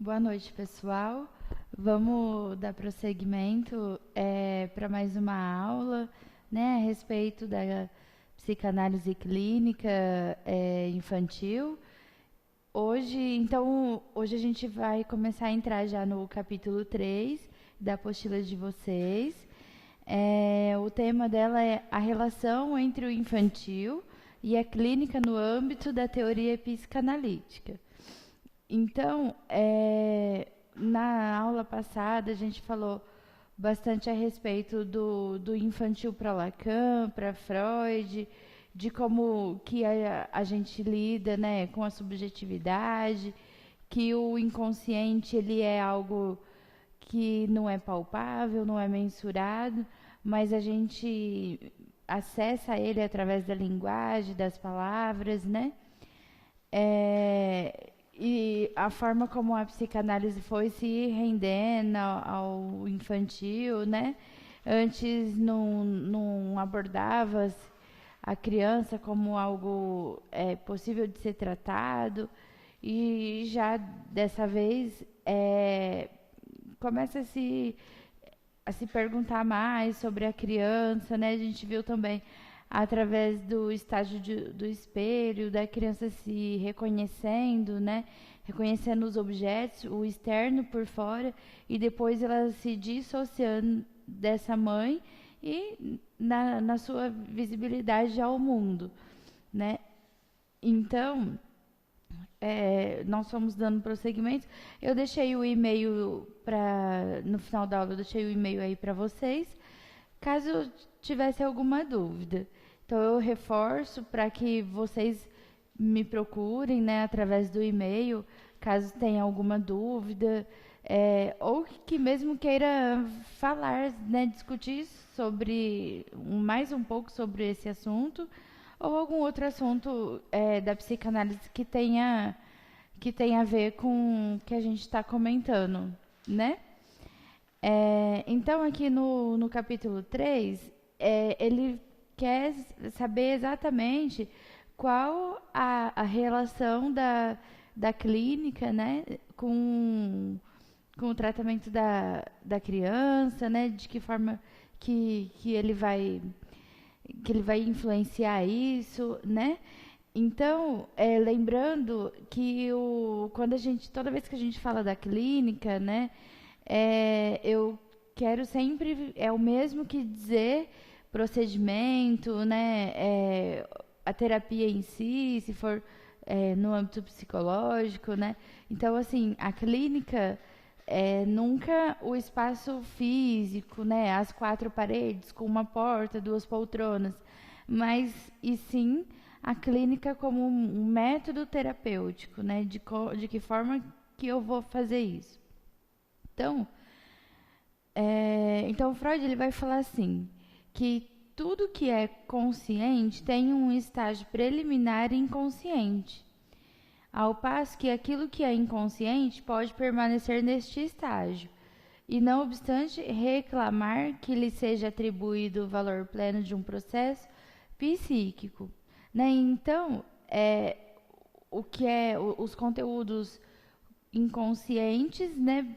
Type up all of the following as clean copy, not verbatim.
Boa noite, pessoal. Vamos dar prosseguimento para mais uma aula, né, a respeito da psicanálise clínica infantil. Hoje a gente vai começar a entrar já no capítulo 3 da apostila de vocês. O tema dela é a relação entre o infantil e a clínica no âmbito da teoria psicanalítica. Então, na aula passada, a gente falou bastante a respeito do infantil para Lacan, para Freud, de como que a gente lida, né, com a subjetividade, que o inconsciente ele é algo que não é palpável, não é mensurado, mas a gente acessa ele através da linguagem, das palavras, né? E a forma como a psicanálise foi se rendendo ao infantil, né? Antes não abordava a criança como algo possível de ser tratado, e já dessa vez começa a se perguntar mais sobre a criança, né? A gente viu também através do estágio do espelho, da criança se reconhecendo, né? Reconhecendo os objetos, o externo por fora, e depois ela se dissociando dessa mãe e na sua visibilidade ao mundo, né? Então, nós fomos dando prosseguimento. Eu deixei o e-mail no final da aula, eu deixei o e-mail aí para vocês, caso tivesse alguma dúvida. Então, eu reforço para que vocês me procurem, né, através do e-mail, caso tenha alguma dúvida, ou que mesmo queira falar, né, discutir sobre mais um pouco sobre esse assunto, ou algum outro assunto da psicanálise que tenha a ver com o que a gente está comentando, né? Então, aqui no capítulo 3, ele quer saber exatamente qual a relação da clínica, né, com o tratamento da criança, né, de que forma que ele vai influenciar isso, né? Então, lembrando que toda vez que a gente fala da clínica, né, eu quero sempre, é o mesmo que dizer procedimento, né, a terapia em si, se for no âmbito psicológico, né? Então, assim, a clínica nunca o espaço físico, né, as quatro paredes com uma porta, duas poltronas, mas e sim a clínica como um método terapêutico, né, de que forma que eu vou fazer isso. Então Freud ele vai falar assim, que tudo que é consciente tem um estágio preliminar inconsciente, ao passo que aquilo que é inconsciente pode permanecer neste estágio, e não obstante reclamar que lhe seja atribuído o valor pleno de um processo psíquico, né? Então, os conteúdos inconscientes, né?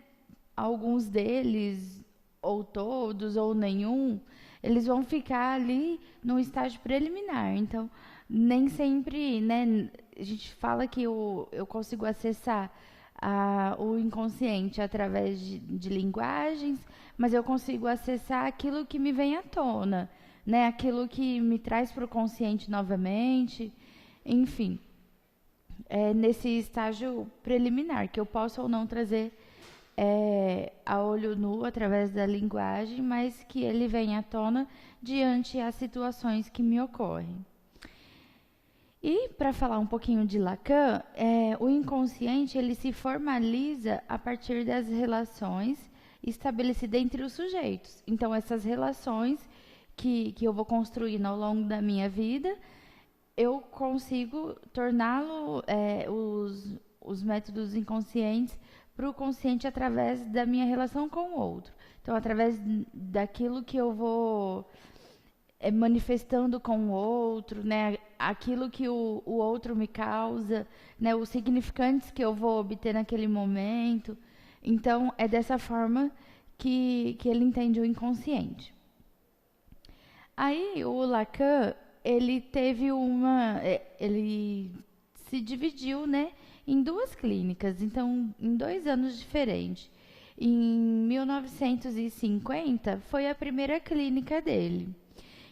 Alguns deles, ou todos, ou nenhum, eles vão ficar ali no estágio preliminar. Então, nem sempre, né, a gente fala que eu consigo acessar o inconsciente através de linguagens, mas eu consigo acessar aquilo que me vem à tona, né, aquilo que me traz para o consciente novamente, enfim. Nesse estágio preliminar, que eu posso ou não trazer a olho nu através da linguagem, mas que ele vem à tona diante as situações que me ocorrem. E para falar um pouquinho de Lacan, o inconsciente ele se formaliza a partir das relações estabelecidas entre os sujeitos. Então, essas relações que eu vou construindo ao longo da minha vida, eu consigo torná-lo, os métodos inconscientes, para o consciente através da minha relação com o outro. Então, através daquilo que eu vou manifestando com o outro, né? aquilo que o outro me causa, né, os significantes que eu vou obter naquele momento. Então, é dessa forma que ele entende o inconsciente. Aí, o Lacan, ele teve ele se dividiu, né, em duas clínicas, então, em 2 anos diferentes. Em 1950, foi a primeira clínica dele.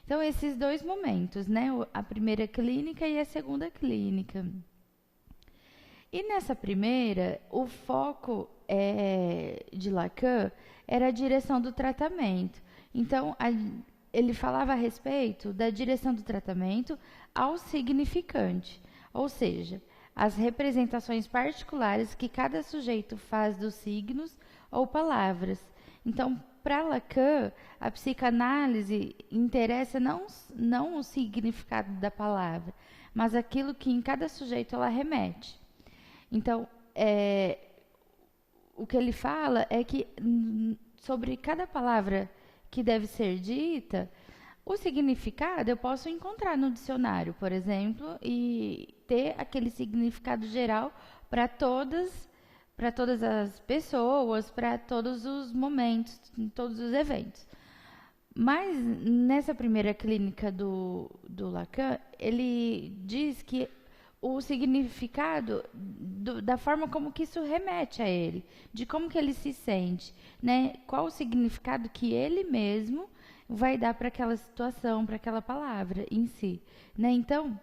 Então, esses dois momentos, né? A primeira clínica e a segunda clínica. E nessa primeira, o foco de Lacan era a direção do tratamento. Então, ele falava a respeito da direção do tratamento ao significante, ou seja, as representações particulares que cada sujeito faz dos signos ou palavras. Então, para Lacan, a psicanálise interessa não o significado da palavra, mas aquilo que em cada sujeito ela remete. Então, o que ele fala é que sobre cada palavra que deve ser dita, o significado eu posso encontrar no dicionário, por exemplo, e ter aquele significado geral para todas as pessoas, para todos os momentos, todos os eventos. Mas nessa primeira clínica do Lacan, ele diz que o significado da forma como que isso remete a ele, de como que ele se sente, né? Qual o significado que ele mesmo vai dar para aquela situação, para aquela palavra em si, né? Então,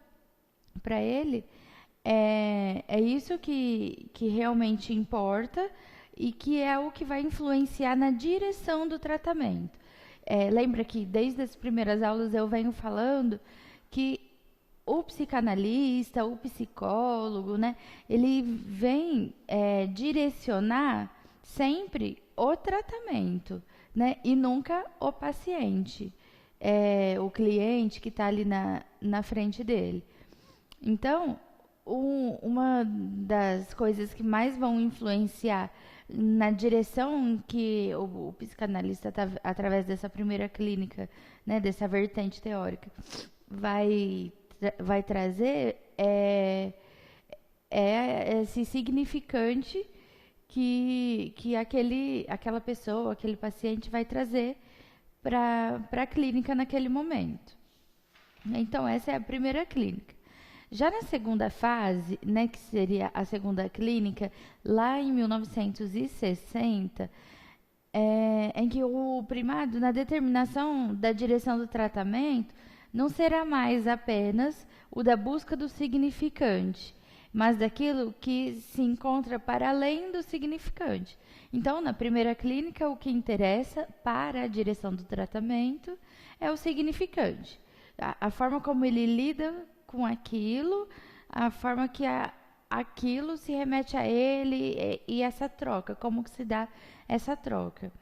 para ele, é isso que realmente importa e que é o que vai influenciar na direção do tratamento. Lembra que desde as primeiras aulas eu venho falando que o psicanalista, o psicólogo, né, ele vem direcionar sempre o tratamento, né, e nunca o paciente, o cliente que está ali na frente dele. Então, uma das coisas que mais vão influenciar na direção que o psicanalista, através dessa primeira clínica, né, dessa vertente teórica, vai trazer esse significante que aquela pessoa, aquele paciente vai trazer para a clínica naquele momento. Então, essa é a primeira clínica. Já na segunda fase, né, que seria a segunda clínica, lá em 1960, em que o primado, na determinação da direção do tratamento, não será mais apenas o da busca do significante, mas daquilo que se encontra para além do significante. Então, na primeira clínica, o que interessa para a direção do tratamento é o significante. A forma como ele lida com aquilo, a forma que aquilo se remete a ele e essa troca, como que se dá essa troca.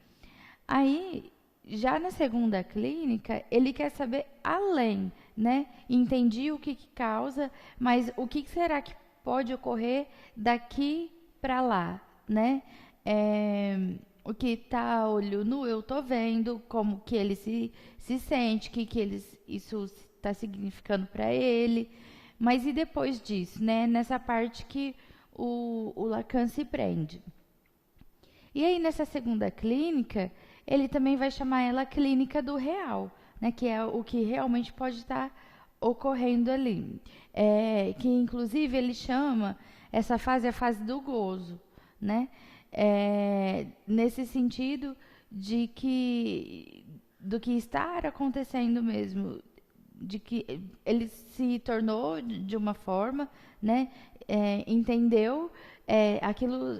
Aí, já na segunda clínica, ele quer saber além, né? Entendi o que causa, mas o que será que pode ocorrer daqui para lá, né? O que está a olho nu, eu estou vendo, como que ele se sente, isso está significando para ele. Mas e depois disso, né? Nessa parte que o Lacan se prende. E aí, nessa segunda clínica, ele também vai chamar ela clínica do real, né? Que é o que realmente pode estar ocorrendo ali. Que, inclusive, ele chama essa fase a fase do gozo, né? Nesse sentido do que estar acontecendo mesmo, de que ele se tornou de uma forma, né? Entendeu, aquilo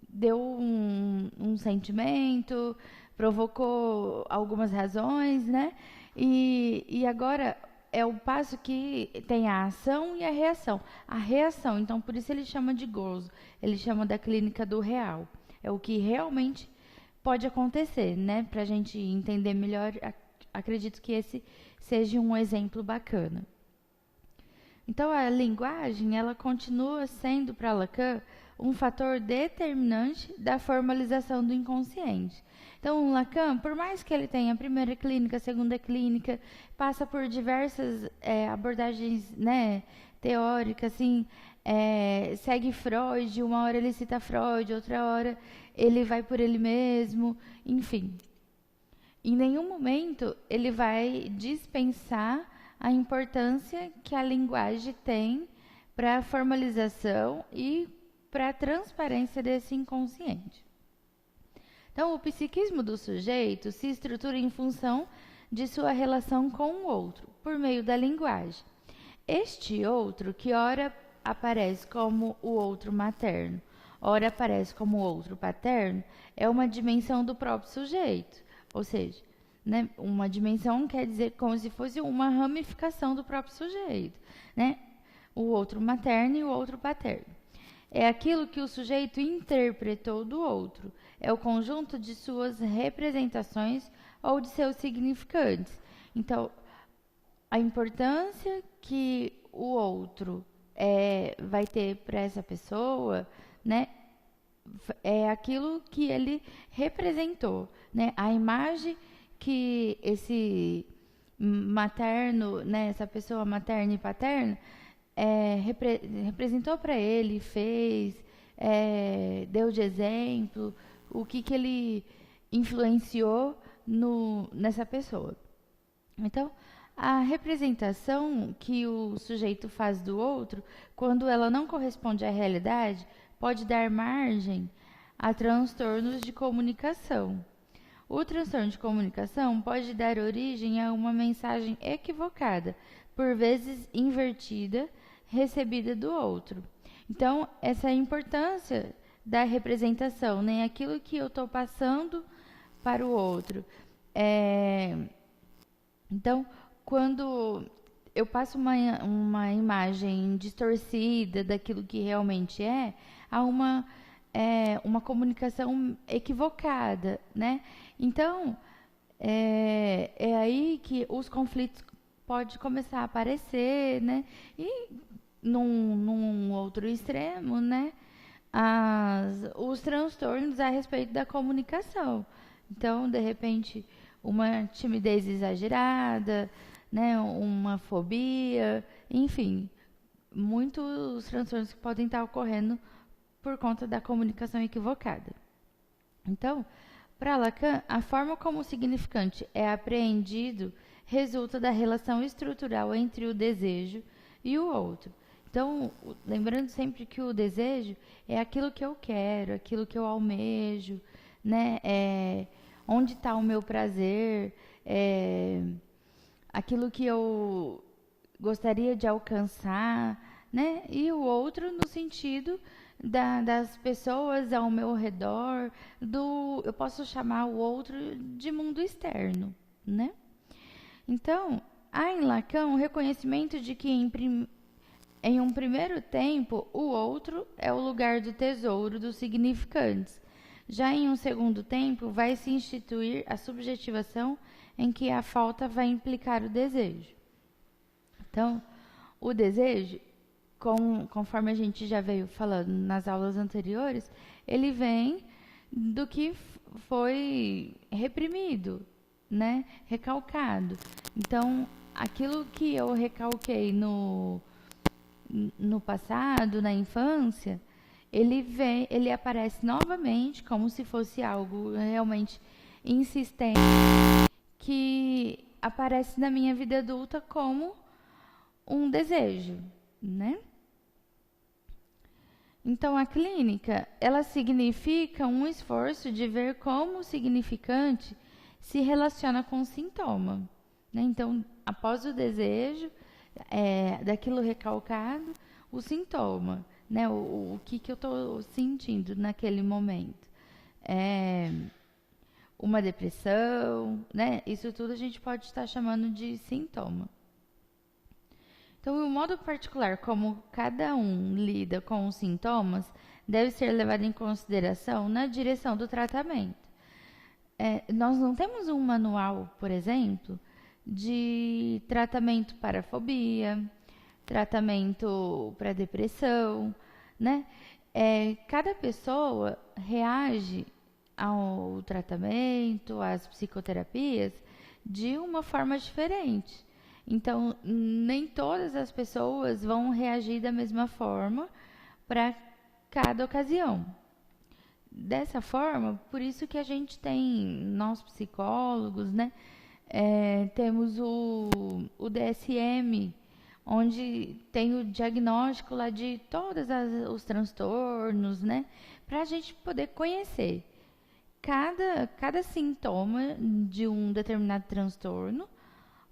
deu um sentimento, provocou algumas razões, né? E agora é o passo que tem a ação e a reação. A reação, então, por isso ele chama de gozo. Ele chama da clínica do real. É o que realmente pode acontecer, né? Para a gente entender melhor, acredito que esse seja um exemplo bacana. Então, a linguagem, ela continua sendo para Lacan um fator determinante da formalização do inconsciente. Então, o Lacan, por mais que ele tenha a primeira clínica, a segunda clínica, passa por diversas abordagens, né, teóricas, assim, segue Freud, uma hora ele cita Freud, outra hora ele vai por ele mesmo, enfim. Em nenhum momento ele vai dispensar a importância que a linguagem tem para a formalização e para a transparência desse inconsciente. Então, o psiquismo do sujeito se estrutura em função de sua relação com o outro, por meio da linguagem. Este outro, que ora aparece como o outro materno, ora aparece como o outro paterno, é uma dimensão do próprio sujeito. Ou seja, né, uma dimensão quer dizer como se fosse uma ramificação do próprio sujeito, né? O outro materno e o outro paterno. É aquilo que o sujeito interpretou do outro. É o conjunto de suas representações ou de seus significantes. Então, a importância que o outro vai ter para essa pessoa, né, é aquilo que ele representou, né? A imagem que esse materno, né, essa pessoa materna e paterna, representou para ele, fez, deu de exemplo, o que ele influenciou nessa pessoa. Então, a representação que o sujeito faz do outro, quando ela não corresponde à realidade, pode dar margem a transtornos de comunicação. O transtorno de comunicação pode dar origem a uma mensagem equivocada, por vezes invertida, recebida do outro. Então, essa é a importância da representação, né? Aquilo que eu estou passando para o outro. Então, quando eu passo uma imagem distorcida daquilo que realmente há uma comunicação equivocada, né? Então, é aí que os conflitos podem começar a aparecer, né? E num outro extremo, né? Os transtornos a respeito da comunicação. Então, de repente, uma timidez exagerada, né? Uma fobia, enfim, muitos transtornos que podem estar ocorrendo por conta da comunicação equivocada. Então, para Lacan, a forma como o significante é apreendido resulta da relação estrutural entre o desejo e o outro. Então, lembrando sempre que o desejo é aquilo que eu quero, aquilo que eu almejo, né? Onde está o meu prazer, aquilo que eu gostaria de alcançar, né? E o outro no sentido das pessoas ao meu redor, eu posso chamar o outro de mundo externo, né? Então, há em Lacan o reconhecimento de que em um primeiro tempo o outro é o lugar do tesouro dos significantes. Já em um segundo tempo vai se instituir a subjetivação em que a falta vai implicar o desejo. Então, o desejo, conforme a gente já veio falando nas aulas anteriores, ele vem do que foi reprimido, né? Recalcado. Então, aquilo que eu recalquei no passado, na infância, ele aparece novamente como se fosse algo realmente insistente que aparece na minha vida adulta como um desejo, né? Então, a clínica, ela significa um esforço de ver como o significante se relaciona com o sintoma, né? Então, após o desejo, daquilo recalcado, o sintoma, né? O que eu estou sentindo naquele momento. Uma depressão, né? Isso tudo a gente pode estar chamando de sintoma. Então, o modo particular como cada um lida com os sintomas deve ser levado em consideração na direção do tratamento. Nós não temos um manual, por exemplo, de tratamento para fobia, tratamento para depressão, né? Cada pessoa reage ao tratamento, às psicoterapias, de uma forma diferente. Então, nem todas as pessoas vão reagir da mesma forma para cada ocasião. Dessa forma, por isso que a gente tem, nós psicólogos, né, temos o DSM, onde tem o diagnóstico lá de todos os transtornos, né, para a gente poder conhecer cada sintoma de um determinado transtorno,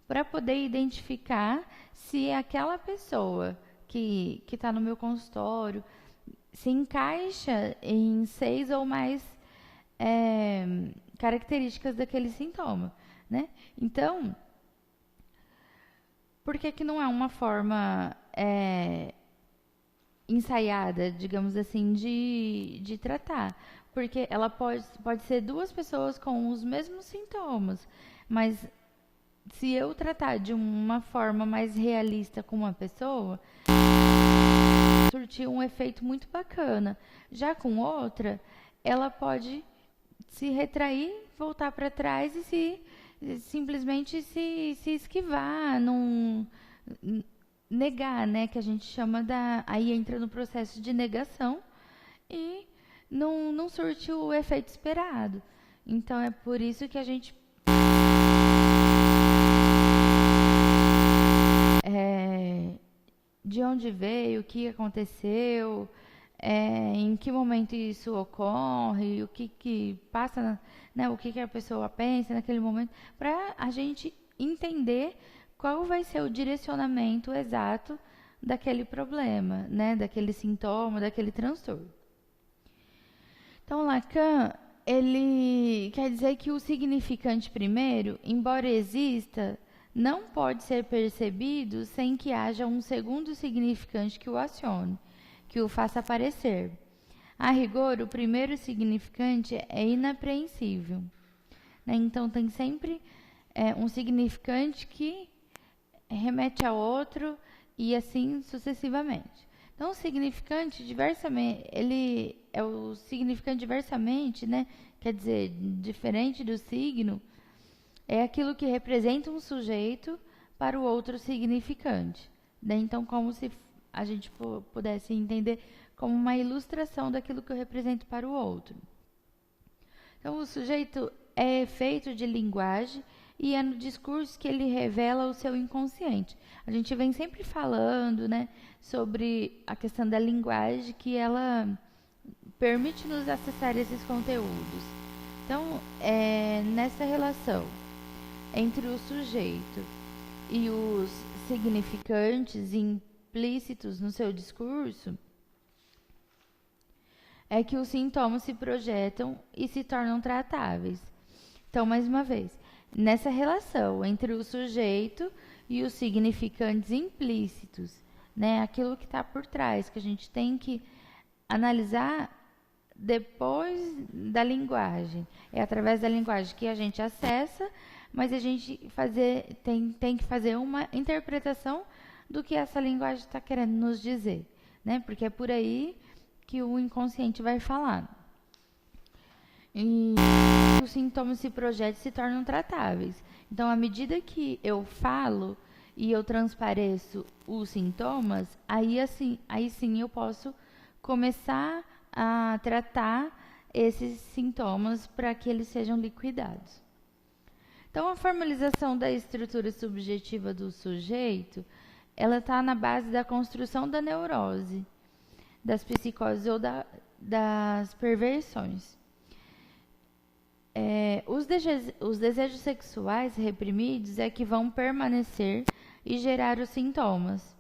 para poder identificar se aquela pessoa que está no meu consultório se encaixa em 6 ou mais características daquele sintoma, né? Então, por que que não é uma forma ensaiada, digamos assim, de tratar? Porque ela pode ser duas pessoas com os mesmos sintomas, mas se eu tratar de uma forma mais realista com uma pessoa, surtir um efeito muito bacana. Já com outra, ela pode se retrair, voltar para trás e simplesmente se esquivar, não negar, né? Que a gente chama aí entra no processo de negação e não surte o efeito esperado. Então é por isso que a gente de onde veio, o que aconteceu, em que momento isso ocorre, o que passa, né, o que a pessoa pensa naquele momento, para a gente entender qual vai ser o direcionamento exato daquele problema, né, daquele sintoma, daquele transtorno. Então, Lacan, ele quer dizer que o significante primeiro, embora exista, não pode ser percebido sem que haja um segundo significante que o acione, que o faça aparecer. A rigor, o primeiro significante é inapreensível, né? Então, tem sempre um significante que remete a outro e assim sucessivamente. Então, o significante diversamente, ele é o significante diversamente, né? Quer dizer, diferente do signo, é aquilo que representa um sujeito para o outro significante, né? Então, como se a gente pudesse entender como uma ilustração daquilo que eu represento para o outro. Então, o sujeito é efeito de linguagem e é no discurso que ele revela o seu inconsciente. A gente vem sempre falando, né, sobre a questão da linguagem, que ela permite-nos acessar esses conteúdos. Então, nessa relação entre o sujeito e os significantes implícitos no seu discurso, é que os sintomas se projetam e se tornam tratáveis. Então, mais uma vez, nessa relação entre o sujeito e os significantes implícitos, né, aquilo que está por trás, que a gente tem que analisar depois da linguagem. É através da linguagem que a gente acessa, mas a gente tem que fazer uma interpretação do que essa linguagem está querendo nos dizer, né? Porque é por aí que o inconsciente vai falar. E os sintomas se projetam e se tornam tratáveis. Então, à medida que eu falo e eu transpareço os sintomas, aí sim eu posso começar a tratar esses sintomas para que eles sejam liquidados. Então, a formalização da estrutura subjetiva do sujeito, ela está na base da construção da neurose, das psicoses ou das perversões. Os desejos sexuais reprimidos é que vão permanecer e gerar os sintomas.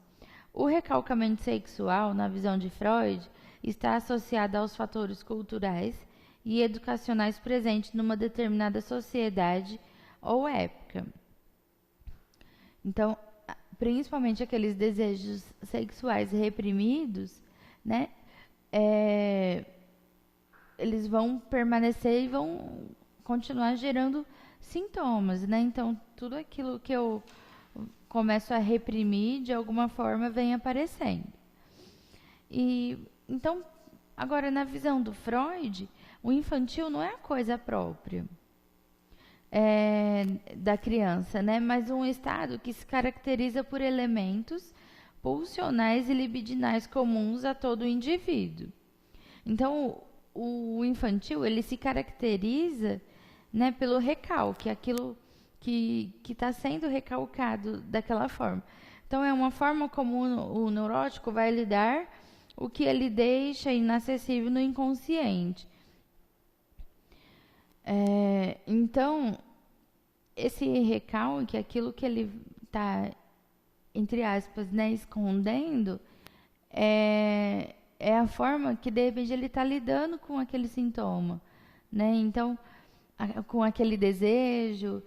O recalcamento sexual, na visão de Freud, está associado aos fatores culturais e educacionais presentes numa determinada sociedade ou época. Então, principalmente aqueles desejos sexuais reprimidos, né, eles vão permanecer e vão continuar gerando sintomas, né? Então, tudo aquilo que eu começo a reprimir, de alguma forma, vem aparecendo. E, então, Agora, na visão do Freud, o infantil não é a coisa própria da criança, né? Mas um estado que se caracteriza por elementos pulsionais e libidinais comuns a todo indivíduo. Então, o infantil, ele se caracteriza, né, pelo recalque, aquilo que está sendo recalcado daquela forma. Então, é uma forma como o neurótico vai lidar o que ele deixa inacessível no inconsciente. Então, esse recalque, aquilo que ele está, entre aspas, né, escondendo, é a forma que, de repente, ele está lidando com aquele sintoma, né? Então, com aquele desejo,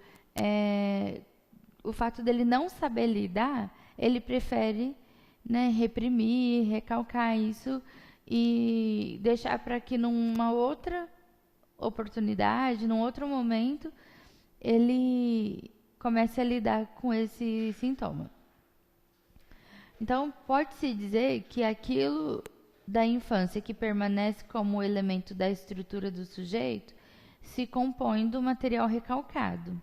o fato dele não saber lidar, ele prefere, né, reprimir, recalcar isso e deixar para que numa outra oportunidade, num outro momento, ele comece a lidar com esse sintoma. Então, pode-se dizer que aquilo da infância que permanece como elemento da estrutura do sujeito se compõe do material recalcado.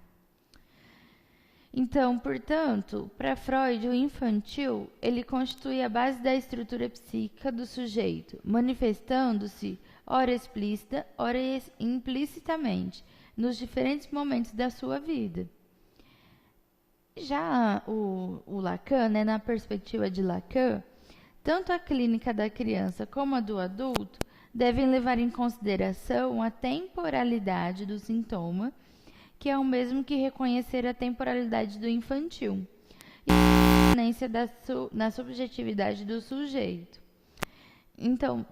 Então, portanto, para Freud, o infantil, ele constitui a base da estrutura psíquica do sujeito, manifestando-se, ora explícita, ora implicitamente, nos diferentes momentos da sua vida. Já o Lacan, né, na perspectiva de Lacan, tanto a clínica da criança como a do adulto devem levar em consideração a temporalidade do sintoma, que é o mesmo que reconhecer a temporalidade do infantil, e a permanência na subjetividade do sujeito. Então,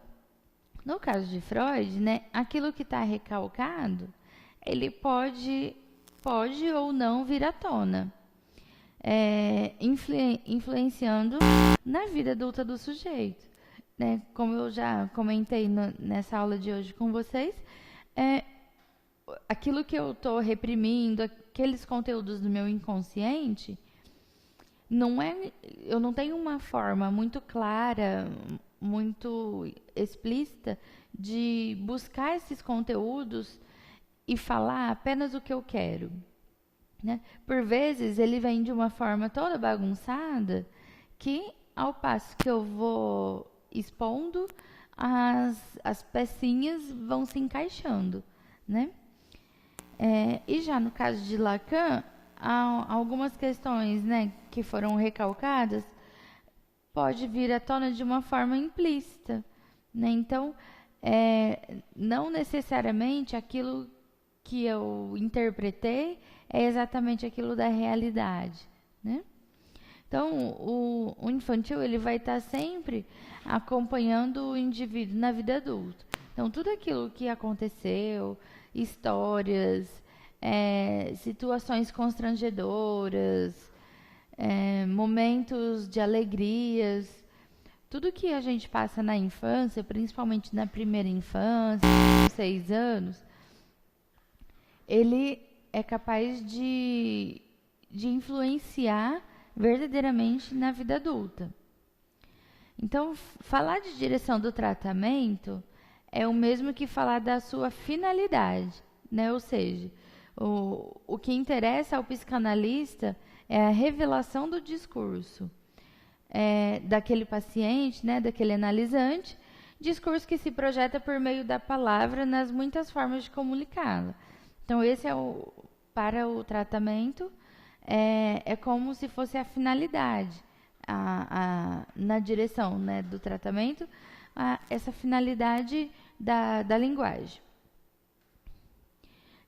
no caso de Freud, né, aquilo que está recalcado, ele pode ou não vir à tona, influenciando na vida adulta do sujeito, né? Como eu já comentei nessa aula de hoje com vocês, aquilo que eu estou reprimindo, aqueles conteúdos do meu inconsciente, eu não tenho uma forma muito clara, muito explícita de buscar esses conteúdos e falar apenas o que eu quero, né? Por vezes ele vem de uma forma toda bagunçada que, ao passo que eu vou expondo, as pecinhas vão se encaixando, né? E já no caso de Lacan, há algumas questões, né, que foram recalcadas, pode vir à tona de uma forma implícita, né? Então, não necessariamente aquilo que eu interpretei é exatamente aquilo da realidade, né? Então, o infantil, ele vai estar sempre acompanhando o indivíduo na vida adulta. Então, tudo aquilo que aconteceu, histórias, situações constrangedoras, momentos de alegrias, tudo que a gente passa na infância, principalmente na primeira infância, 6 anos, ele é capaz de influenciar verdadeiramente na vida adulta. Então, falar de direção do tratamento é o mesmo que falar da sua finalidade, né? Ou seja, o que interessa ao psicanalista é a revelação do discurso daquele paciente, né, daquele analisante, discurso que se projeta por meio da palavra nas muitas formas de comunicá-la. Então, esse para o tratamento, é como se fosse a finalidade, na direção, né, do tratamento, essa finalidade da linguagem.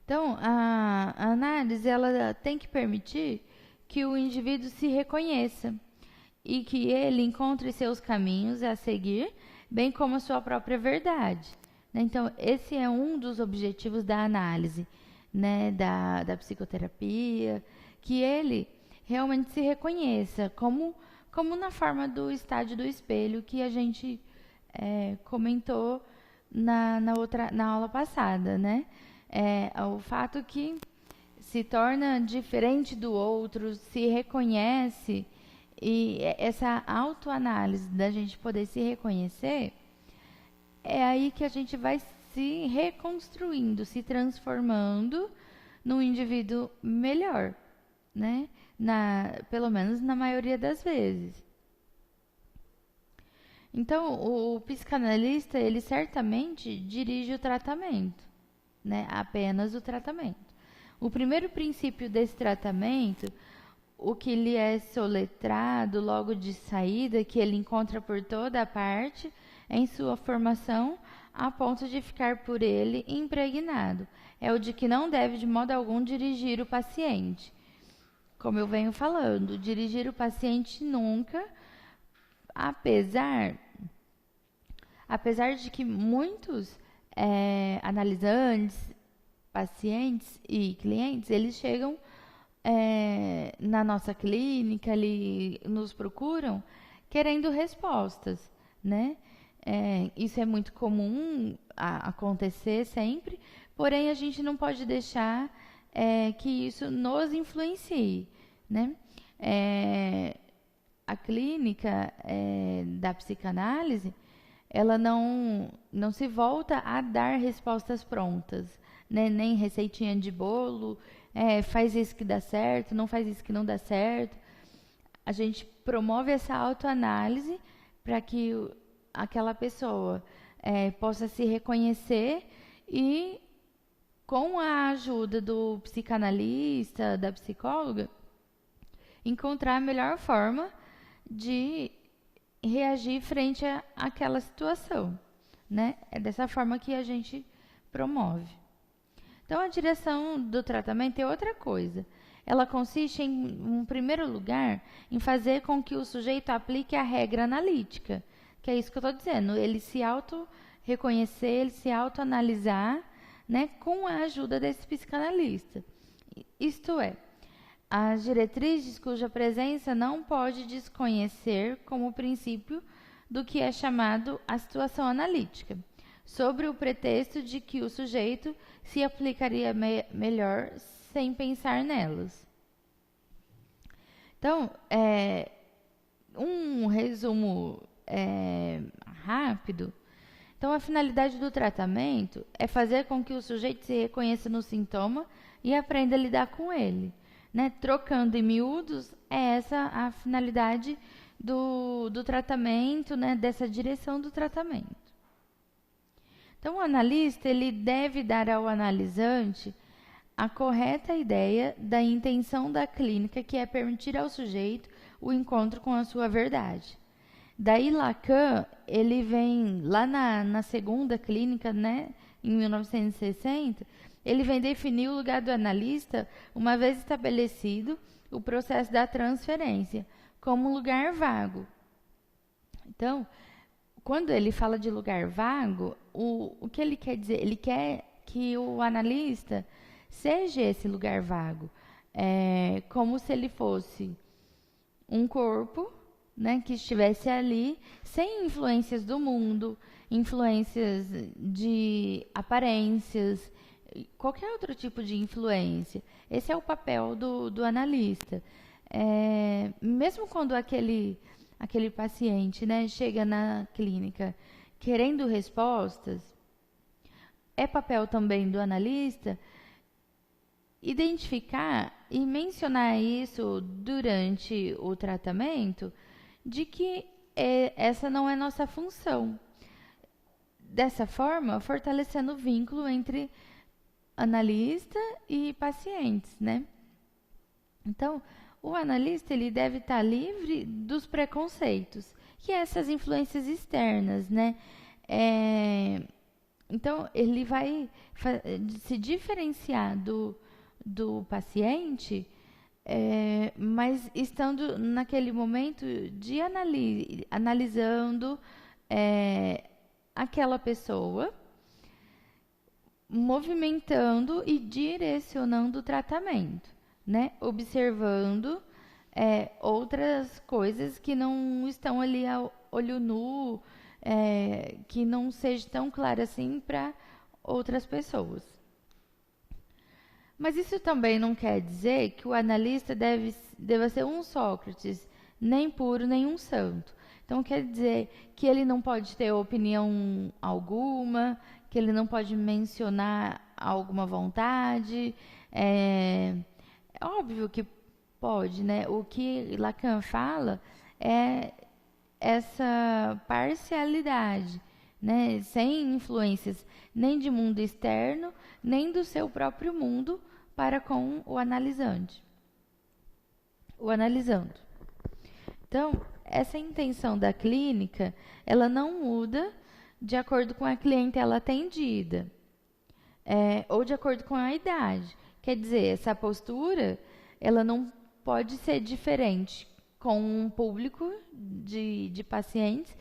Então, a análise, ela tem que permitir que o indivíduo se reconheça e que ele encontre seus caminhos a seguir, bem como a sua própria verdade, né? Então, esse é um dos objetivos da análise, né, da psicoterapia, que ele realmente se reconheça, como na forma do estádio do espelho que a gente comentou na aula passada, né? O fato que se torna diferente do outro, se reconhece, e essa autoanálise da gente poder se reconhecer é aí que a gente vai se reconstruindo, se transformando num indivíduo melhor, né? Pelo menos na maioria das vezes. Então, o psicanalista, ele certamente dirige o tratamento, né? Apenas o tratamento. O primeiro princípio desse tratamento, o que lhe é soletrado logo de saída, que ele encontra por toda a parte, em sua formação, a ponto de ficar por ele impregnado, é o de que não deve de modo algum dirigir o paciente. Como eu venho falando, dirigir o paciente nunca, apesar de que muitos analisantes, pacientes e clientes, eles chegam na nossa clínica, ali nos procuram querendo respostas, né? Isso é muito comum acontecer sempre, porém a gente não pode deixar que isso nos influencie, né? A clínica da psicanálise, ela não se volta a dar respostas prontas, né? Nem receitinha de bolo, faz isso que dá certo, não faz isso que não dá certo. A gente promove essa autoanálise para que aquela pessoa possa se reconhecer e, com a ajuda do psicanalista, da psicóloga, encontrar a melhor forma de reagir frente àquela situação, né? É dessa forma que a gente promove. Então, a direção do tratamento é outra coisa. Ela consiste, em primeiro lugar, em fazer com que o sujeito aplique a regra analítica, que é isso que eu estou dizendo, ele se auto-reconhecer, ele se auto-analisar, né, com a ajuda desse psicanalista. Isto é, as diretrizes cuja presença não pode desconhecer como princípio do que é chamado a situação analítica, sobre o pretexto de que o sujeito se aplicaria melhor sem pensar nelas. Então, um resumo rápido. Então, a finalidade do tratamento é fazer com que o sujeito se reconheça no sintoma e aprenda a lidar com ele, né? Trocando em miúdos, é essa a finalidade do tratamento, né? Dessa direção do tratamento. Então, o analista, ele deve dar ao analisante a correta ideia da intenção da clínica, que é permitir ao sujeito o encontro com a sua verdade. Daí Lacan, ele vem lá na segunda clínica, né, em 1960, ele vem definir o lugar do analista, uma vez estabelecido o processo da transferência, como um lugar vago. Então, quando ele fala de lugar vago, o que ele quer dizer? Ele quer que o analista seja esse lugar vago, como se ele fosse um corpo, né, que estivesse ali, sem influências do mundo, influências de aparências, qualquer outro tipo de influência. Esse é o papel do analista. Mesmo quando aquele paciente, né, chega na clínica querendo respostas, é papel também do analista identificar e mencionar isso durante o tratamento, de que essa não é nossa função. Dessa forma, fortalecendo o vínculo entre analista e pacientes, né? Então, o analista, ele deve estar livre dos preconceitos, que é essas influências externas, né? Então, ele vai se diferenciar do paciente, mas estando naquele momento de analisando aquela pessoa, movimentando e direcionando o tratamento, né? Observando outras coisas que não estão ali a olho nu, que não seja tão claro assim para outras pessoas. Mas isso também não quer dizer que o analista deva ser um Sócrates, nem puro, nem um santo, Então, quer dizer que ele não pode ter opinião alguma, que ele não pode mencionar alguma vontade. É óbvio que pode, né? O que Lacan fala é essa parcialidade, né? Sem influências nem de mundo externo, nem do seu próprio mundo para com o analisante. O analisando. Então, essa intenção da clínica, ela não muda de acordo com a clientela atendida, ou de acordo com a idade. Quer dizer, essa postura, ela não pode ser diferente com um público de pacientes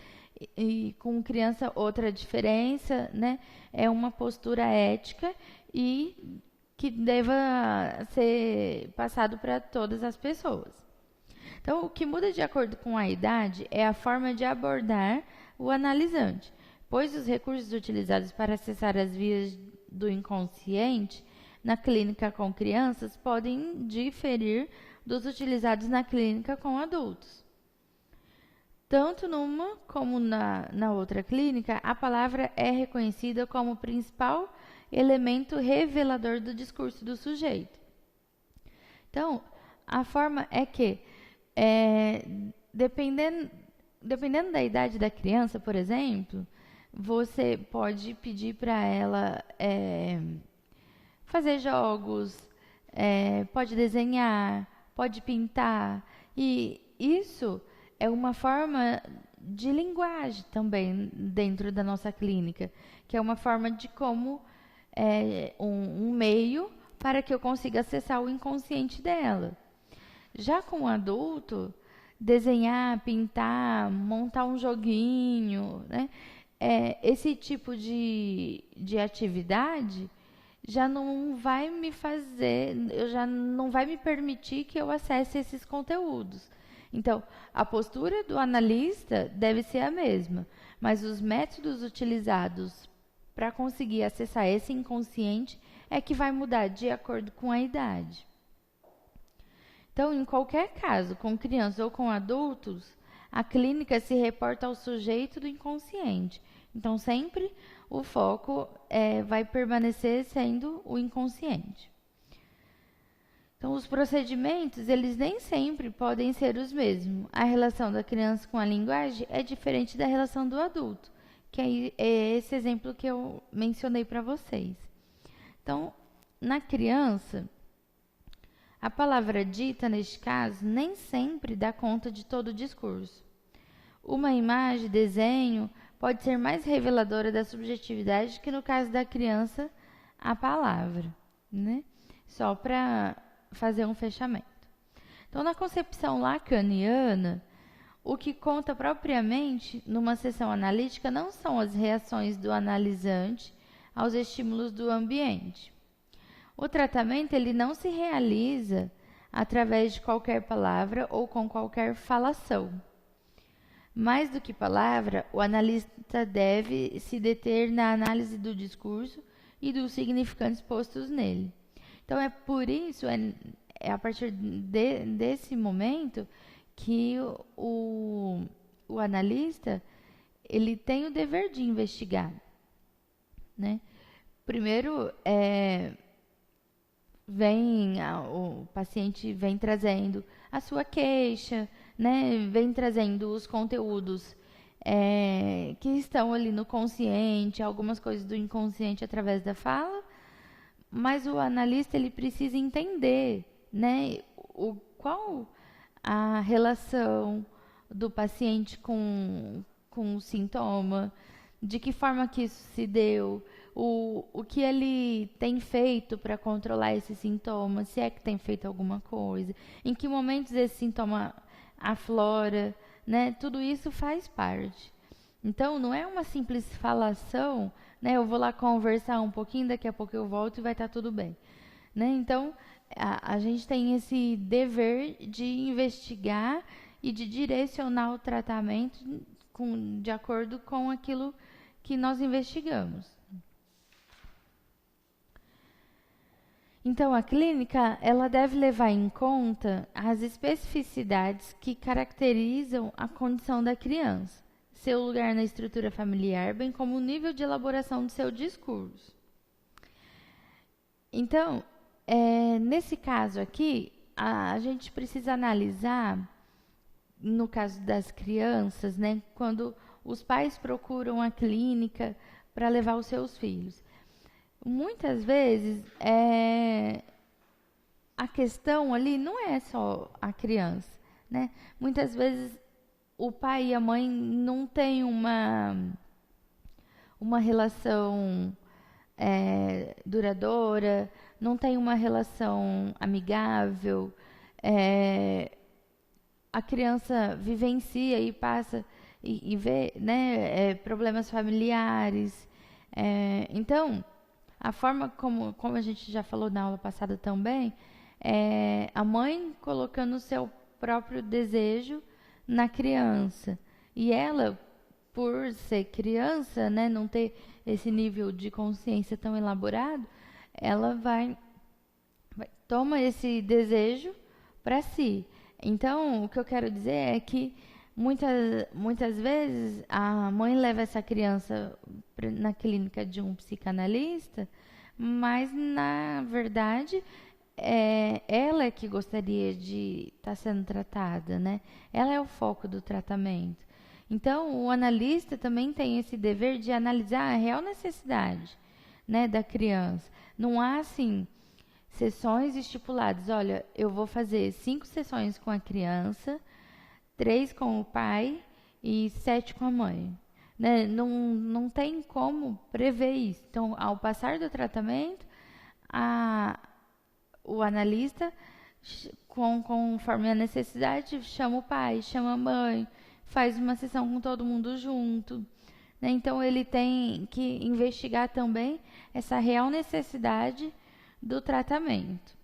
e com criança outra diferença, né? É uma postura ética e que deva ser passado para todas as pessoas. Então, o que muda de acordo com a idade é a forma de abordar o analisante, pois os recursos utilizados para acessar as vias do inconsciente na clínica com crianças podem diferir dos utilizados na clínica com adultos. Tanto numa como na outra clínica, a palavra é reconhecida como principal elemento revelador do discurso do sujeito. Então, a forma é que, dependendo da idade da criança, por exemplo, você pode pedir para ela fazer jogos, pode desenhar, pode pintar, e isso é uma forma de linguagem também dentro da nossa clínica, que é uma forma de como um meio para que eu consiga acessar o inconsciente dela. Já com o adulto, desenhar, pintar, montar um joguinho, né? Esse tipo de atividade já não vai me fazer, já não vai me permitir que eu acesse esses conteúdos. Então, a postura do analista deve ser a mesma, mas os métodos utilizados para conseguir acessar esse inconsciente é que vai mudar de acordo com a idade. Então, em qualquer caso, com crianças ou com adultos, a clínica se reporta ao sujeito do inconsciente. Então, sempre o foco vai permanecer sendo o inconsciente. Então, os procedimentos, eles nem sempre podem ser os mesmos. A relação da criança com a linguagem é diferente da relação do adulto, que é esse exemplo que eu mencionei para vocês. Então, na criança, a palavra dita, neste caso, nem sempre dá conta de todo o discurso. Uma imagem, desenho, pode ser mais reveladora da subjetividade que, no caso da criança, a palavra, né? Só para fazer um fechamento. Então, na concepção lacaniana, o que conta propriamente numa sessão analítica não são as reações do analisante aos estímulos do ambiente. O tratamento ele não se realiza através de qualquer palavra ou com qualquer falação. Mais do que palavra, o analista deve se deter na análise do discurso e dos significantes postos nele. Então, é por isso, é a partir desse momento que o analista ele tem o dever de investigar, né? Primeiro, o paciente vem trazendo a sua queixa, né? Vem trazendo os conteúdos que estão ali no consciente, algumas coisas do inconsciente através da fala, mas o analista ele precisa entender, né, qual a relação do paciente com o sintoma, de que forma que isso se deu, o que ele tem feito para controlar esse sintoma, se é que tem feito alguma coisa, em que momentos esse sintoma aflora, né? Tudo isso faz parte. Então, não é uma simples falação, né? Eu vou lá conversar um pouquinho, daqui a pouco eu volto e vai estar tudo bem, né? Então, a gente tem esse dever de investigar e de direcionar o tratamento de acordo com aquilo que nós investigamos. Então, a clínica, ela deve levar em conta as especificidades que caracterizam a condição da criança, seu lugar na estrutura familiar, bem como o nível de elaboração do seu discurso. Então, nesse caso aqui, a gente precisa analisar, no caso das crianças, né, quando os pais procuram a clínica para levar os seus filhos. Muitas vezes, a questão ali não é só a criança, né? Muitas vezes o pai e a mãe não têm uma relação duradoura, não tem uma relação amigável, a criança vivencia e passa e vê, né, problemas familiares. Então, a forma como a gente já falou na aula passada também, a mãe colocando o seu próprio desejo na criança. E ela, por ser criança, né, não ter esse nível de consciência tão elaborado, ela toma esse desejo para si. Então, o que eu quero dizer é que muitas vezes a mãe leva essa criança na clínica de um psicanalista, mas na verdade ela é que gostaria de estar sendo tratada, né? Ela é o foco do tratamento. Então, o analista também tem esse dever de analisar a real necessidade, né, da criança. Não há, assim, sessões estipuladas. Olha, eu vou fazer 5 sessões com a criança, 3 com o pai e 7 com a mãe. Né? Não tem como prever isso. Então, ao passar do tratamento, o analista, conforme a necessidade, chama o pai, chama a mãe, faz uma sessão com todo mundo junto. Né? Então, ele tem que investigar também essa real necessidade do tratamento.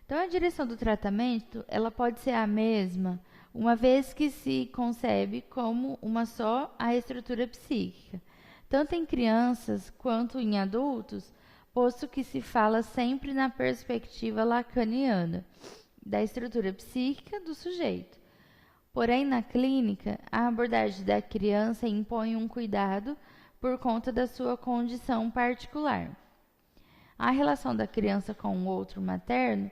Então, a direção do tratamento, ela pode ser a mesma, uma vez que se concebe como uma só a estrutura psíquica, tanto em crianças quanto em adultos, posto que se fala sempre na perspectiva lacaniana da estrutura psíquica do sujeito. Porém, na clínica, a abordagem da criança impõe um cuidado por conta da sua condição particular. A relação da criança com o outro materno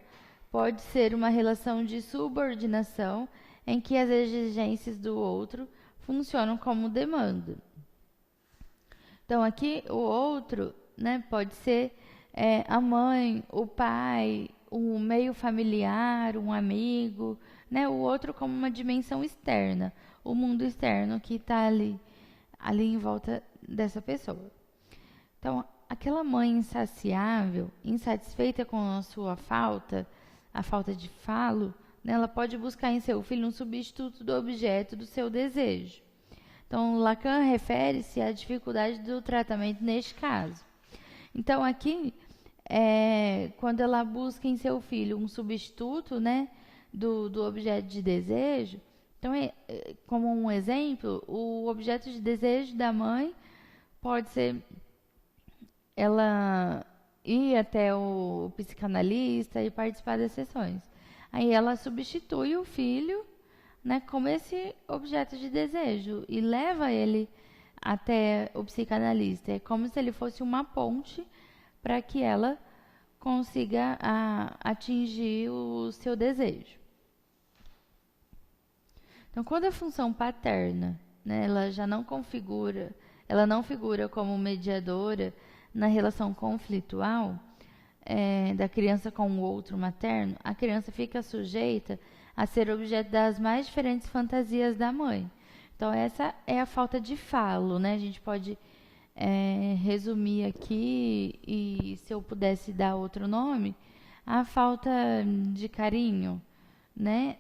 pode ser uma relação de subordinação em que as exigências do outro funcionam como demanda. Então, aqui o outro, né, pode ser a mãe, o pai, o meio familiar, um amigo, né, o outro como uma dimensão externa, o mundo externo que está ali em volta dessa pessoa. Então, aquela mãe insaciável, insatisfeita com a sua falta, a falta de falo, né, ela pode buscar em seu filho um substituto do objeto do seu desejo. Então, Lacan refere-se à dificuldade do tratamento neste caso. Então, aqui, quando ela busca em seu filho um substituto, né, do objeto de desejo, então, como um exemplo, o objeto de desejo da mãe pode ser ela ir até o psicanalista e participar das sessões. Aí ela substitui o filho, né, como esse objeto de desejo e leva ele até o psicanalista. É como se ele fosse uma ponte para que ela consiga atingir o seu desejo. Então, quando a função paterna, né, ela já não configura, ela não figura como mediadora na relação conflitual da criança com o outro materno, a criança fica sujeita a ser objeto das mais diferentes fantasias da mãe. Então, essa é a falta de falo, né? A gente pode resumir aqui, e se eu pudesse dar outro nome, a falta de carinho, né?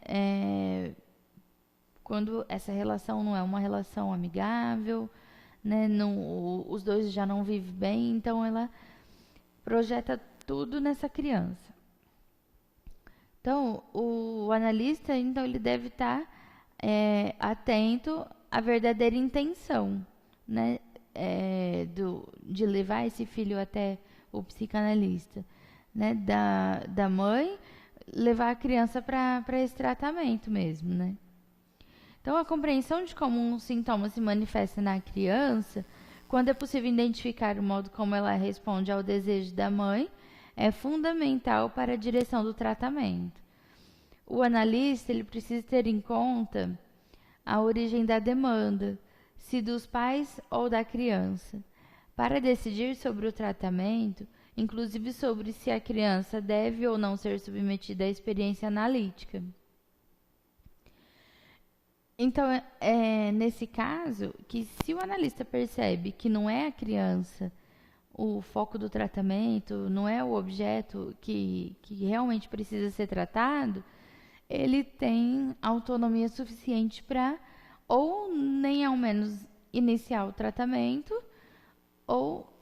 Quando essa relação não é uma relação amigável, né? Os dois já não vivem bem, então ela projeta tudo nessa criança. Então, o analista, então, ele deve estar atento à verdadeira intenção, né, de levar esse filho até o psicanalista, né, da mãe, levar a criança para esse tratamento mesmo, né? Então, a compreensão de como um sintoma se manifesta na criança, quando é possível identificar o modo como ela responde ao desejo da mãe, é fundamental para a direção do tratamento. O analista ele precisa ter em conta a origem da demanda, se dos pais ou da criança, para decidir sobre o tratamento, inclusive sobre se a criança deve ou não ser submetida à experiência analítica. Então, é nesse caso que se o analista percebe que não é a criança o foco do tratamento, não é o objeto que realmente precisa ser tratado, ele tem autonomia suficiente para ou nem ao menos iniciar o tratamento ou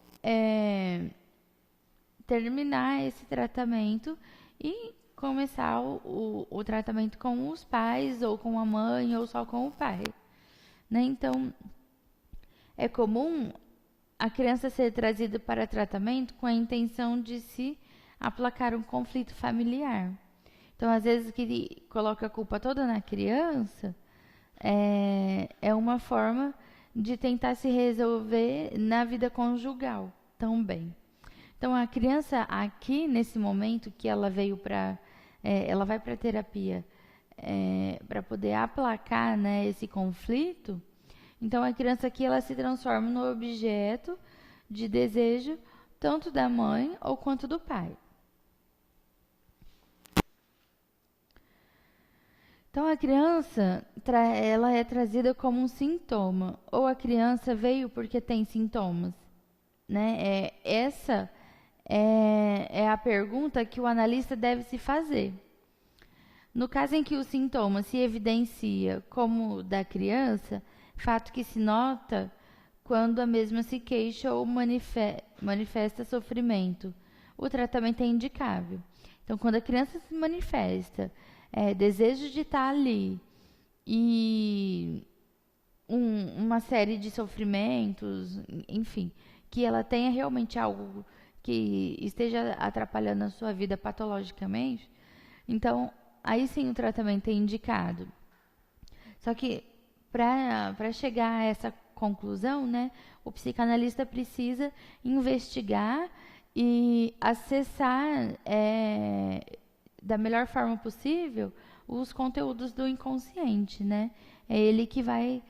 terminar esse tratamento e começar o tratamento com os pais, ou com a mãe, ou só com o pai, né? Então, é comum a criança ser trazida para tratamento com a intenção de se aplacar um conflito familiar. Então, às vezes, que coloca a culpa toda na criança é uma forma de tentar se resolver na vida conjugal também. Então, a criança aqui, nesse momento que ela veio para... ela vai para a terapia para poder aplacar, né, esse conflito. Então, a criança aqui ela se transforma no objeto de desejo tanto da mãe ou quanto do pai. Então, a criança ela é trazida como um sintoma, ou a criança veio porque tem sintomas, né? Essa é a pergunta que o analista deve se fazer. No caso em que o sintoma se evidencia como da criança, fato que se nota quando a mesma se queixa ou manifesta sofrimento, o tratamento é indicável. Então, quando a criança se manifesta desejo de estar ali e uma série de sofrimentos, enfim, que ela tenha realmente algo que esteja atrapalhando a sua vida patologicamente, então aí sim o tratamento é indicado. Só que para chegar a essa conclusão, né, o psicanalista precisa investigar e acessar da melhor forma possível os conteúdos do inconsciente, né? É ele que vai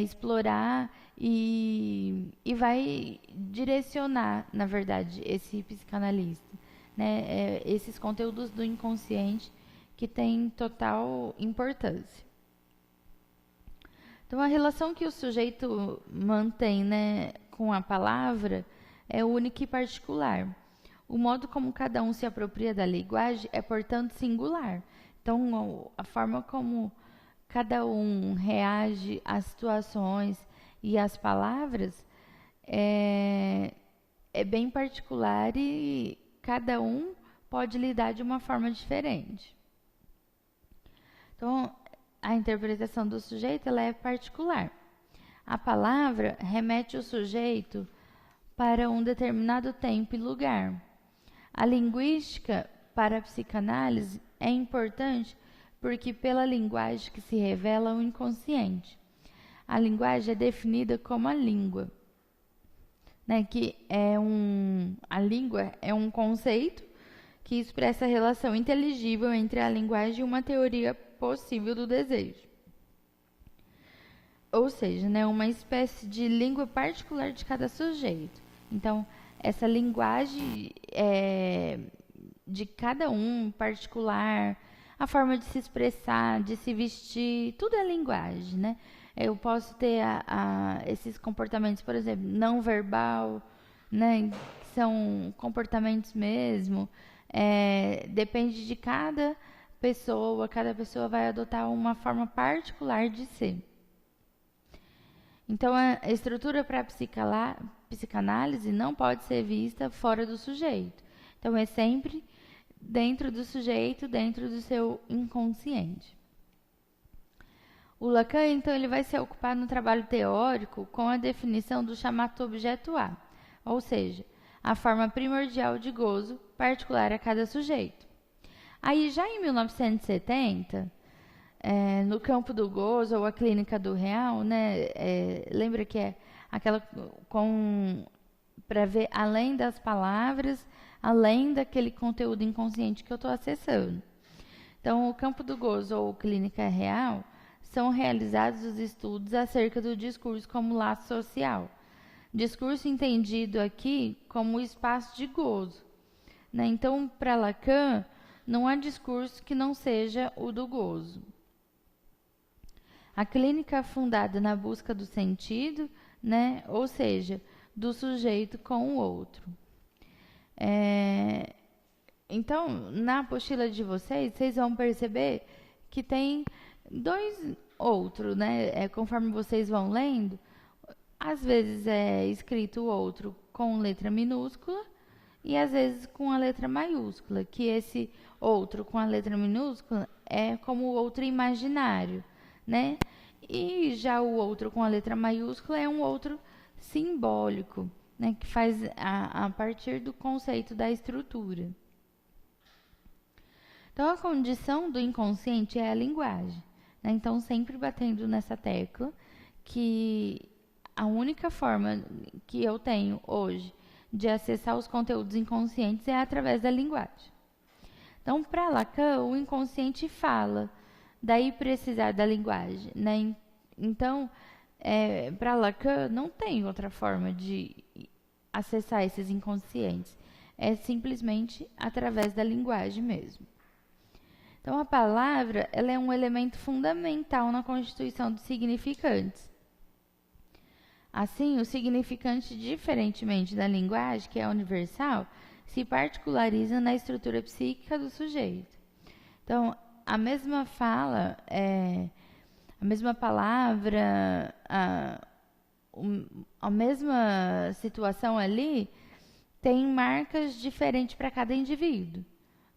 explorar e vai direcionar, na verdade, esse psicanalista, né? Esses conteúdos do inconsciente que têm total importância. Então, a relação que o sujeito mantém, né, com a palavra é única e particular. O modo como cada um se apropria da linguagem é, portanto, singular. Então, a forma como cada um reage às situações e às palavras é bem particular e cada um pode lidar de uma forma diferente. Então, a interpretação do sujeito ela é particular. A palavra remete o sujeito para um determinado tempo e lugar. A linguística para a psicanálise é importante porque pela linguagem que se revela o inconsciente. A linguagem é definida como a língua, né, a língua é um conceito que expressa a relação inteligível entre a linguagem e uma teoria possível do desejo. Ou seja, né, uma espécie de língua particular de cada sujeito. Então, essa linguagem de cada um particular, a forma de se expressar, de se vestir, tudo é linguagem, né? Eu posso ter esses comportamentos, por exemplo, não verbal, né? Que são comportamentos mesmo. Depende de cada pessoa vai adotar uma forma particular de ser. Então, a estrutura para a psicanálise não pode ser vista fora do sujeito. Então, é sempre dentro do sujeito, dentro do seu inconsciente. O Lacan, então, ele vai se ocupar no trabalho teórico com a definição do chamado objeto A, ou seja, a forma primordial de gozo particular a cada sujeito. Aí, já em 1970, no campo do gozo, ou a clínica do real, né, lembra que é aquela para ver além das palavras, além daquele conteúdo inconsciente que eu estou acessando. Então, o campo do gozo ou clínica real são realizados os estudos acerca do discurso como laço social. Discurso entendido aqui como espaço de gozo, né? Então, para Lacan, não há discurso que não seja o do gozo. A clínica fundada na busca do sentido, né? Ou seja, do sujeito com o outro. Então, na apostila de vocês vão perceber que tem dois outros, né? Conforme vocês vão lendo, às vezes é escrito o outro com letra minúscula e às vezes com a letra maiúscula, que esse outro com a letra minúscula é como o outro imaginário, né? E já o outro com a letra maiúscula é um outro simbólico, né? Que faz a partir do conceito da estrutura. Então, a condição do inconsciente é a linguagem, né? Então, sempre batendo nessa tecla que a única forma que eu tenho hoje de acessar os conteúdos inconscientes é através da linguagem. Então, para Lacan, o inconsciente fala, daí precisar da linguagem, né? Então, para Lacan, não tem outra forma de acessar esses inconscientes. É simplesmente através da linguagem mesmo. Então, a palavra ela é um elemento fundamental na constituição dos significantes. Assim, o significante, diferentemente da linguagem, que é universal, se particulariza na estrutura psíquica do sujeito. Então, a mesma fala, a mesma palavra, a mesma situação ali, tem marcas diferentes para cada indivíduo,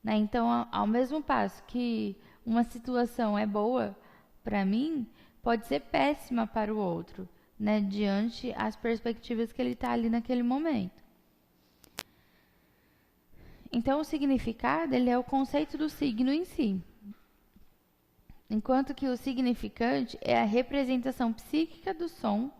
né? Então, ao mesmo passo que uma situação é boa para mim, pode ser péssima para o outro, né? Diante as perspectivas que ele está ali naquele momento. Então, o significado ele é o conceito do signo em si, enquanto que o significante é a representação psíquica do som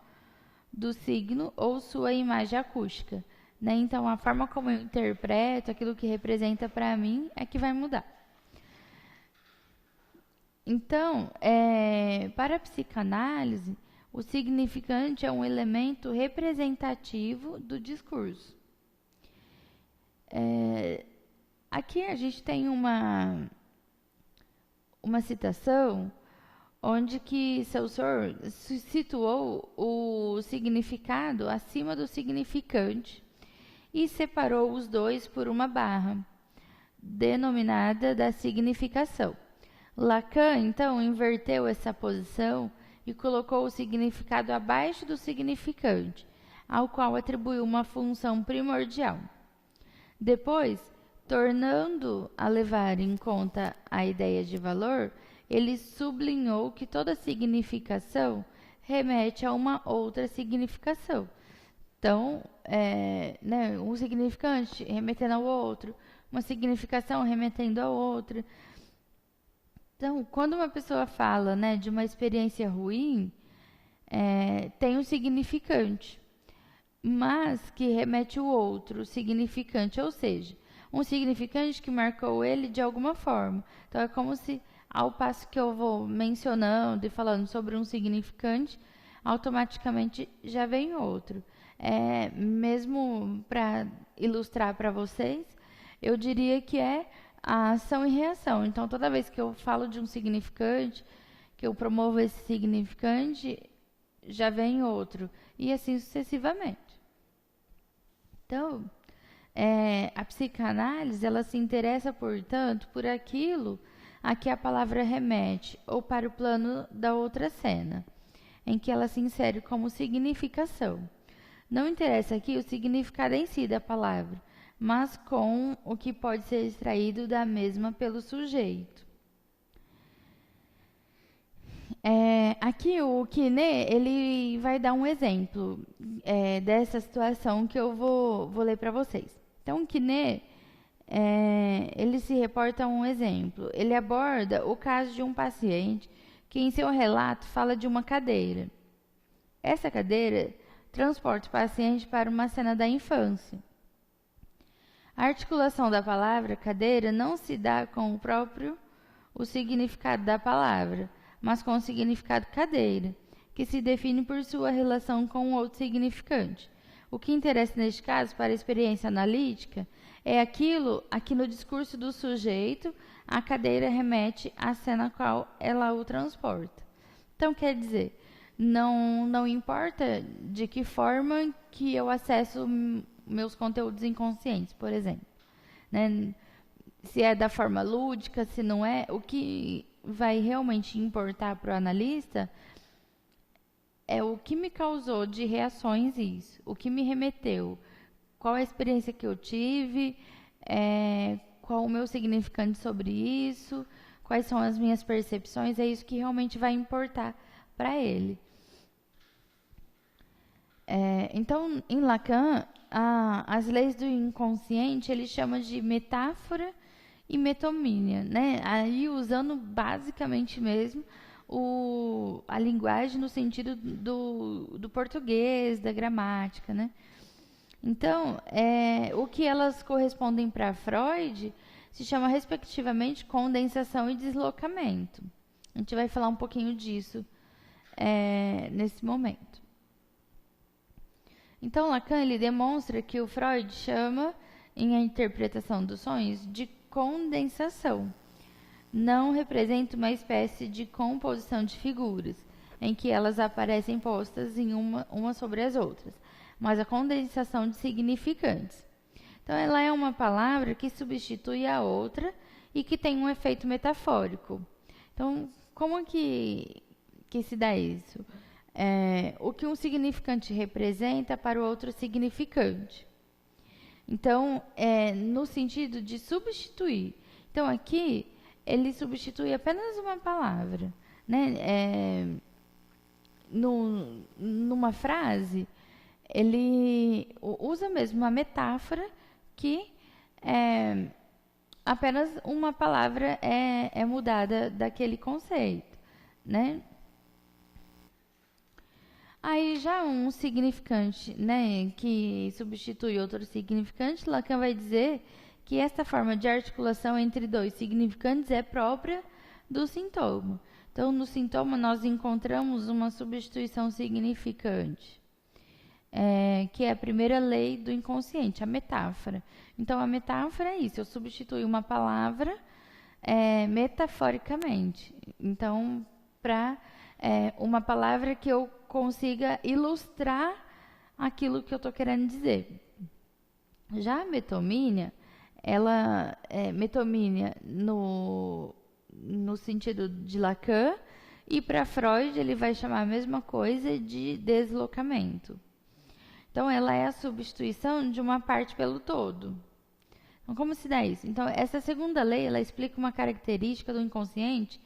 do signo ou sua imagem acústica, né? Então, a forma como eu interpreto, aquilo que representa para mim, é que vai mudar. Então, para a psicanálise, o significante é um elemento representativo do discurso. Aqui a gente tem uma citação onde que Saussure situou o significado acima do significante e separou os dois por uma barra, denominada da significação. Lacan, então, inverteu essa posição e colocou o significado abaixo do significante, ao qual atribuiu uma função primordial. Depois, tornando a levar em conta a ideia de valor, ele sublinhou que toda significação remete a uma outra significação. Então, um significante remetendo ao outro, uma significação remetendo ao outro. Então, quando uma pessoa fala, né, de uma experiência ruim, tem um significante, mas que remete ao outro significante, ou seja, um significante que marcou ele de alguma forma. Então, é como se, ao passo que eu vou mencionando e falando sobre um significante, automaticamente já vem outro. Mesmo para ilustrar para vocês, eu diria que é a ação e reação. Então, toda vez que eu falo de um significante, que eu promovo esse significante, já vem outro, e assim sucessivamente. Então, a psicanálise, ela se interessa, portanto, por aquilo a que a palavra remete, ou para o plano da outra cena, em que ela se insere como significação. Não interessa aqui o significado em si da palavra, mas com o que pode ser extraído da mesma pelo sujeito. Aqui o Kine, ele vai dar um exemplo dessa situação que eu vou ler para vocês. Então, o Kine, ele se reporta a um exemplo. Ele aborda o caso de um paciente que em seu relato fala de uma cadeira. Essa cadeira transporta o paciente para uma cena da infância. A articulação da palavra cadeira não se dá com o significado da palavra, mas com o significado cadeira, que se define por sua relação com o outro significante. O que interessa neste caso para a experiência analítica é aquilo a que no discurso do sujeito a cadeira remete à cena a qual ela o transporta. Então, quer dizer, não importa de que forma que eu acesso meus conteúdos inconscientes, por exemplo, né? Se é da forma lúdica, se não é, o que vai realmente importar para o analista é o que me causou de reações isso, o que me remeteu, qual a experiência que eu tive, qual o meu significante sobre isso, quais são as minhas percepções, é isso que realmente vai importar para ele. Então, em Lacan, as leis do inconsciente ele chama de metáfora e metomínia, né? Aí usando basicamente mesmo a linguagem no sentido do português, da gramática, né? Então, o que elas correspondem para Freud se chama respectivamente condensação e deslocamento. A gente vai falar um pouquinho disso nesse momento. Então, Lacan ele demonstra que o Freud chama, em a interpretação dos sonhos, de condensação. Não representa uma espécie de composição de figuras, em que elas aparecem postas em uma sobre as outras, mas a condensação de significantes. Então, ela é uma palavra que substitui a outra e que tem um efeito metafórico. Então, como que se dá isso? O que um significante representa para o outro significante. Então, no sentido de substituir. Então, aqui, ele substitui apenas uma palavra. Né? Numa frase, ele usa mesmo uma metáfora que apenas uma palavra é mudada daquele conceito. Né? Aí já um significante, né, que substitui outro significante, Lacan vai dizer que esta forma de articulação entre dois significantes é própria do sintoma. Então, no sintoma, nós encontramos uma substituição significante, que é a primeira lei do inconsciente, a metáfora. Então, a metáfora é isso, eu substituo uma palavra metaforicamente. Então, para uma palavra que eu consiga ilustrar aquilo que eu estou querendo dizer. Já a metomínia, ela é metomínia no sentido de Lacan, e para Freud ele vai chamar a mesma coisa de deslocamento. Então, ela é a substituição de uma parte pelo todo. Então, como se dá isso? Então, essa segunda lei, ela explica uma característica do inconsciente,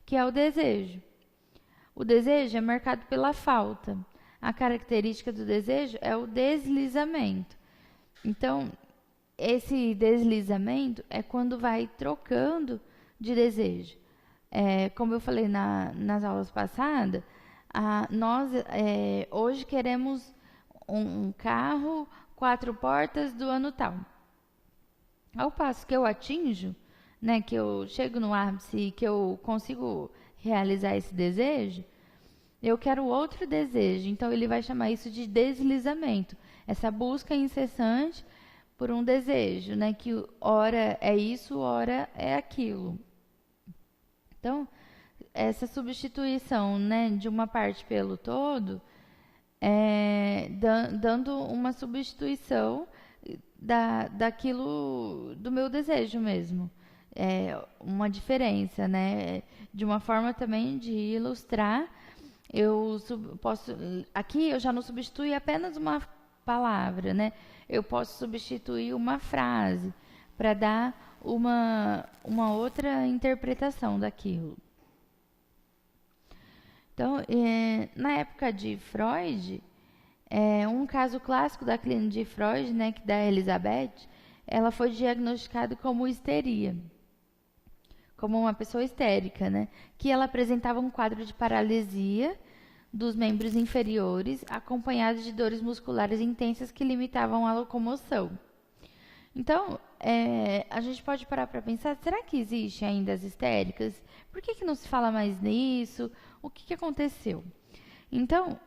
que é o desejo. O desejo é marcado pela falta. A característica do desejo é o deslizamento. Então, esse deslizamento é quando vai trocando de desejo. Como eu falei nas aulas passadas, nós hoje queremos um carro 4 portas do ano tal. Ao passo que eu atinjo, né, que eu chego no ápice e que eu consigo realizar esse desejo, eu quero outro desejo. Então, ele vai chamar isso de deslizamento. Essa busca incessante por um desejo, né? Que ora é isso, ora é aquilo. Então, essa substituição, né, de uma parte pelo todo, dando uma substituição daquilo do meu desejo mesmo. Uma diferença, né? De uma forma também de ilustrar, aqui eu já não substitui apenas uma palavra, né? Eu posso substituir uma frase para dar uma outra interpretação daquilo. Então, na época de Freud, um caso clássico da clínica de Freud, né, que da Elizabeth, ela foi diagnosticada como histeria, como uma pessoa histérica, né, que ela apresentava um quadro de paralisia dos membros inferiores, acompanhado de dores musculares intensas que limitavam a locomoção. Então, a gente pode parar para pensar, será que existe ainda as histéricas? Por que não se fala mais nisso? O que aconteceu? Então,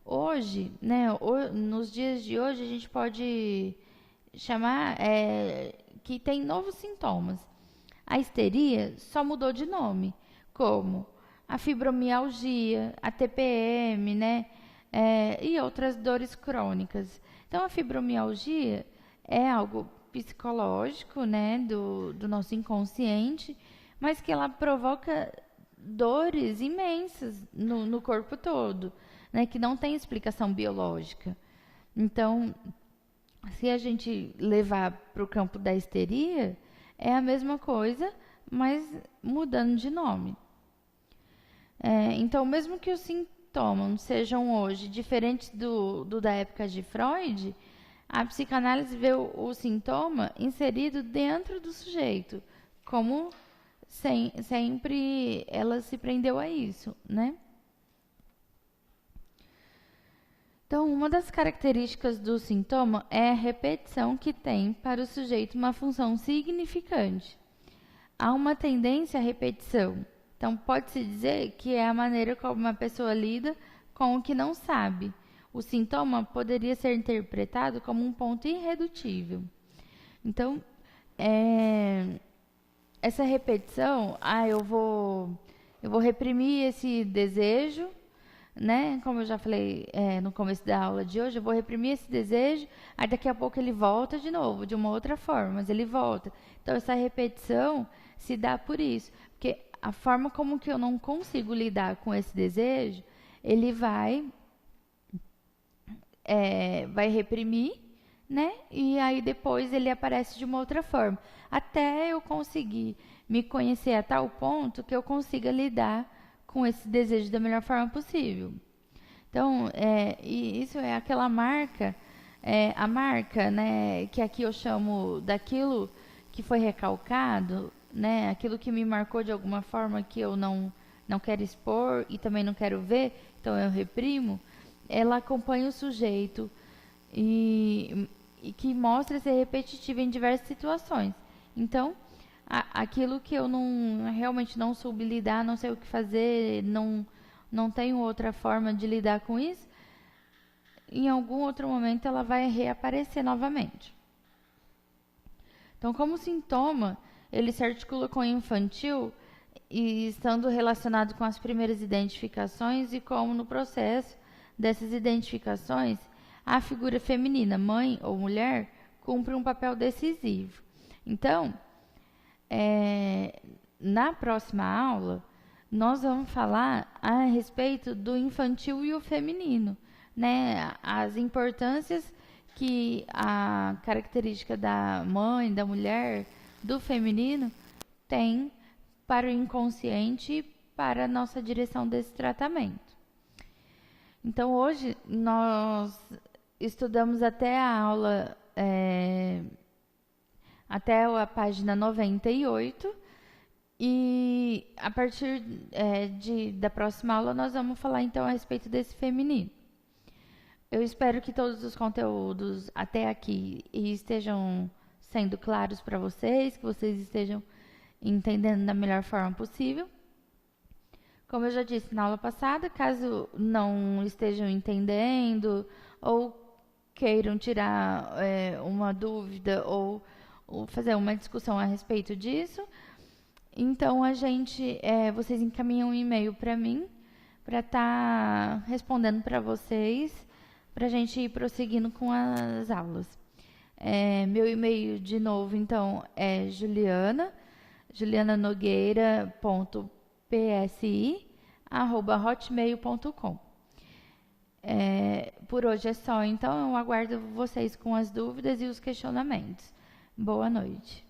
hoje, né, nos dias de hoje, a gente pode chamar que tem novos sintomas. A histeria só mudou de nome, como a fibromialgia, a TPM, né, e outras dores crônicas. Então, a fibromialgia é algo psicológico, né, do nosso inconsciente, mas que ela provoca dores imensas no corpo todo, né, que não tem explicação biológica. Então, se a gente levar para o campo da histeria, é a mesma coisa, mas mudando de nome. Então, mesmo que os sintomas sejam hoje diferentes do da época de Freud, a psicanálise vê o sintoma inserido dentro do sujeito, como sempre ela se prendeu a isso, né? Então, uma das características do sintoma é a repetição que tem para o sujeito uma função significante. Há uma tendência à repetição. Então, pode-se dizer que é a maneira como uma pessoa lida com o que não sabe. O sintoma poderia ser interpretado como um ponto irredutível. Então, essa repetição, eu vou reprimir esse desejo, né? Como eu já falei no começo da aula de hoje, eu vou reprimir esse desejo, aí daqui a pouco ele volta de novo, de uma outra forma, mas ele volta. Então, essa repetição se dá por isso, porque a forma como que eu não consigo lidar com esse desejo, ele vai reprimir, né? E aí depois ele aparece de uma outra forma, até eu conseguir me conhecer a tal ponto que eu consiga lidar com esse desejo da melhor forma possível. Então, e isso é aquela marca, a marca, né, que aqui eu chamo daquilo que foi recalcado, né, aquilo que me marcou de alguma forma que eu não quero expor e também não quero ver, então eu reprimo. Ela acompanha o sujeito e que mostra ser repetitivo em diversas situações. Então, aquilo que eu realmente não soube lidar, não sei o que fazer, não tenho outra forma de lidar com isso, em algum outro momento ela vai reaparecer novamente. Então, como sintoma, ele se articula com o infantil e estando relacionado com as primeiras identificações e como no processo dessas identificações, a figura feminina, mãe ou mulher, cumpre um papel decisivo. Então, na próxima aula, nós vamos falar a respeito do infantil e o feminino, né? As importâncias que a característica da mãe, da mulher, do feminino tem para o inconsciente e para a nossa direção desse tratamento. Então, hoje, nós estudamos até a aula, até a página 98, e a partir da próxima aula nós vamos falar então a respeito desse feminino. Eu espero que todos os conteúdos até aqui estejam sendo claros para vocês, que vocês estejam entendendo da melhor forma possível. Como eu já disse na aula passada, caso não estejam entendendo ou queiram tirar uma dúvida ou fazer uma discussão a respeito disso, então vocês encaminham um e-mail para mim para estar respondendo para vocês, para a gente ir prosseguindo com as aulas. Meu e-mail de novo, então, é juliananogueira.psi@hotmail.com. Por hoje é só, então eu aguardo vocês com as dúvidas e os questionamentos. Boa noite.